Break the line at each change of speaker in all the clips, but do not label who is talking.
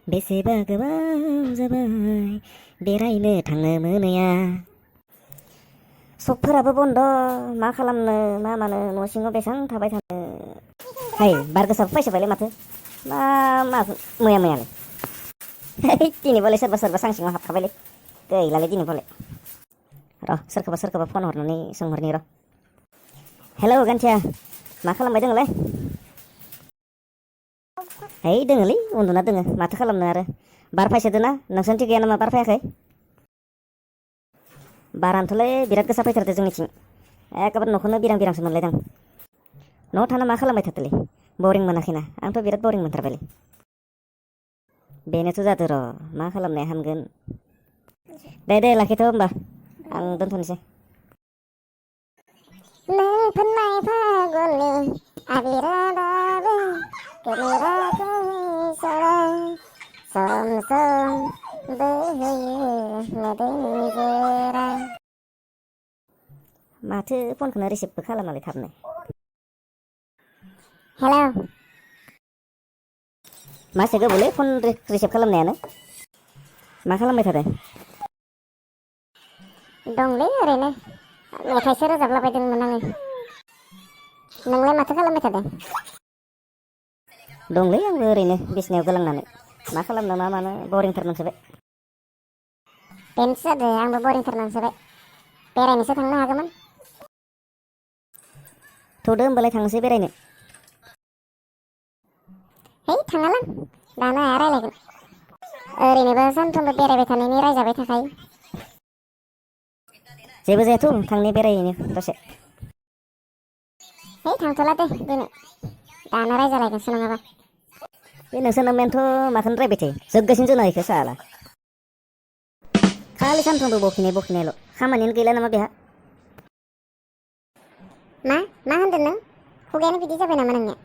बेसेबा गोबाव जाबाय बेरायनो थांनो मोनैया सकफोराबो बन्द मा खालामनो मा मानो न' सिङाव बेसेबां थाबाय थानो हाय बार गोसाबो फैसोबायलै माथो मा मैया मैयालाय दिनै बले सोरबा सोरबा सां सिङाव हाबखाबायलै गैलालै दिनै बले र' सोरखौबा फन हरनानै सोंहरनि र' हेलौ गान्थिया मा खालामबाय दोङोलै है दोङोलै उन्दुना दोङो माथो खालामनो आरो बार फायसोदोना नोंसोरनिथिं गैया नामा बार फायाखै बारानोथ'लै बिराद गोसा फैथारदो जोंनिथिं एखेबारे न'खौनो बिरां बिरांसो मोनलायदां न'आव थाना मा खालामबाय थादोलै बरिं मोनाखैना आंथ' बिराद बरिं मोनथारबायलै बेनोथ' जादो र' मा खालामनाया हामगोन दे लाखिथ' होमबा आं दोनथ'नोसै
नों फोननाय फागुननि आबिरा दाबो गोमोराखै सम सम बोहैयो मोदैनि जोरा
माथो फनखौनो रिसिभबो खालामालै थाबनो
हेलौ
मासे गोबावलै फन रिसिभ खालामनायानो मा खालामबाय थादों
दंलै ओरैनो मेथाइसो रोजाबलाबायदोंमोन आङो नोंलाय माथो खालामबाय थादों
दंलै आंबो ओरैनो बिसिनायाव गोलांनानै मा खालामनो मा मानो बरिंथार मोनसोबाय
बेनोसो जादों आंबो बरिंथार मोनसोबाय बेरायनोसो थांनो हागौमोन
थ'दो होमबालाय थांनोसै बेरायनो
है थाङालां दानो हाया रायलायगोन ओरैनोबो सानफ्रोमबो बेरायबाय थानायनि रायजाबाय थाखायो
जेबो जायाथ' थांनि बेरायहैनो दसे
है थांथ'ला दे दिनै दानो रायजालायगोनसो नङाबा
बे नोंसोर नोमायानोथ' माखौनो रायबाय थायो जोबगासिनो जोंना इखो साला खालि सानफ्रोमबो बखिनायल' खामानियानो गैला नामा बेहा
मा होनदों नों खुगायानो बिदि जाबाय नामा नोंनिया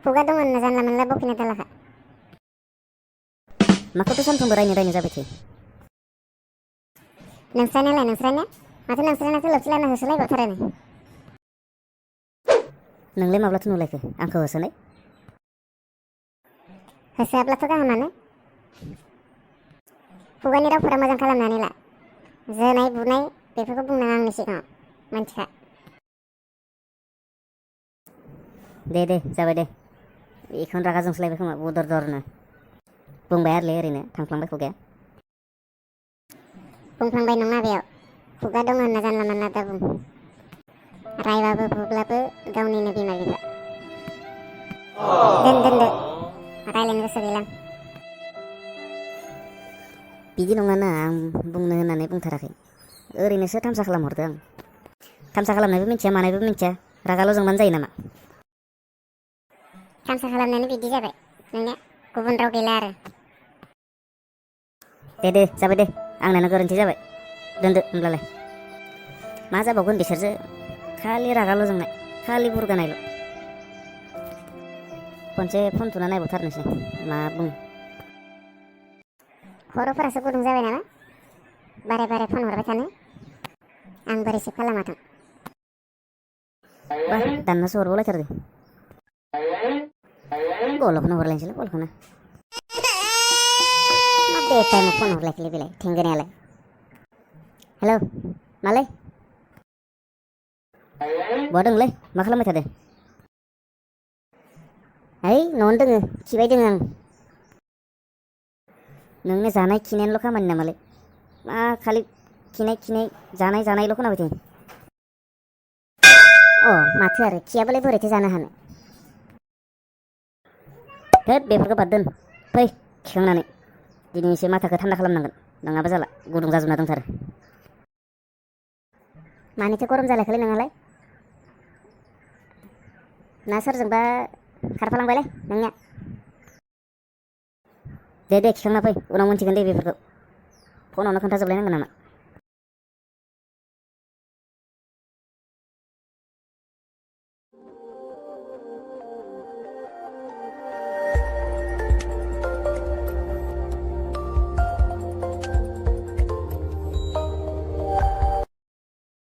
खुगा दं होनना जानला मोनला बखिना दालाखा
माखौथ' सानफ्रोमबो रायनो जाबाय थायो
नोंस्रानिया माथो नोंस्रानियासो लोबस्लायना होसोलायबावथारो
नोंलाय माब्लाथो नुलायखो आंखौ होसोनाय
होसोआब्लाथ' गाहामानो खुगानि रावफोरा मोजां खालामनानै ला जोनाय बुनाय बेफोरखौ बुंनाङा आंनि सिगाङाव मोनथिखा
दे जाबाय दे बेखौनो रागा जोंस्लायबाय खोमा बुदर दरनो बुंबाय आरोलै ओरैनो थांफ्लांबाय खुगाया
बुंफ्लांबाय नङा बेयाव खुगा दं होनना जानला मोनला दा बुं रायबाबो बुब्लाबो गावनिनो बिमा बिफा दोनदो रायलायनो गोसो गैला
बिदि नङाना आं बुंनो होननानै बुंथाराखै ओरैनोसो थामसा खालामहरदो आं थामसा खालामनायबो मिथिया मानायबो मिथिया रागाल' जोंबानो जायो नामा
थामसा खालामनानै बिदि जाबाय नोंनिया गुबुन राव गैला आरो
दे जाबाय दे आंनानो गोरोन्थि जाबाय दोनदो होमब्लालाय मा जाबावगोन बिसोरसो खालि रागाल' जोंनाय खालि बुरगानायल' खनसे फन थुना नायबावथारनोसै मा बुङो
खर'फोरासो गुदुं जाबाय नामा बारे फन हरबाय थानो आंबो रिसिभ खालामाथों
बा दाननासो हरबावलायथारो गलखौनो हरलायनोसैलाय गलखौनो
मा बे टाइमाव फन हरलायखोलै बेलाय थेंगोनायालाय हेलौ मालै
बहा दंलै मा खालामबाय थादो
ओइ न'आवनो दोङो खिबाय दोङो आं
नोंनो जानाय खिनायनिल' खामानि नामालै मा खालि खिनाय जानायल' खोनाबाय थायो
अ माथो आरो खियाबालाय बोरैथो जानो हानो
थोद बेफोरखौ बाद दोन फै खिखांनानै दिनै एसे माथाखौ थान्दा खालामनांगोन नङाबा जाला गुदुं जाजोबना दंथारो
मानिथो गरम जालायखोलै नोंहालाय ना सोरजोंबा खारफालांबायलै नोंनिया
दे खिखांना फै उनाव मोनथिगोन दे बेफोरखौ फनावनो खोन्थाजोबलायनांगोन नामा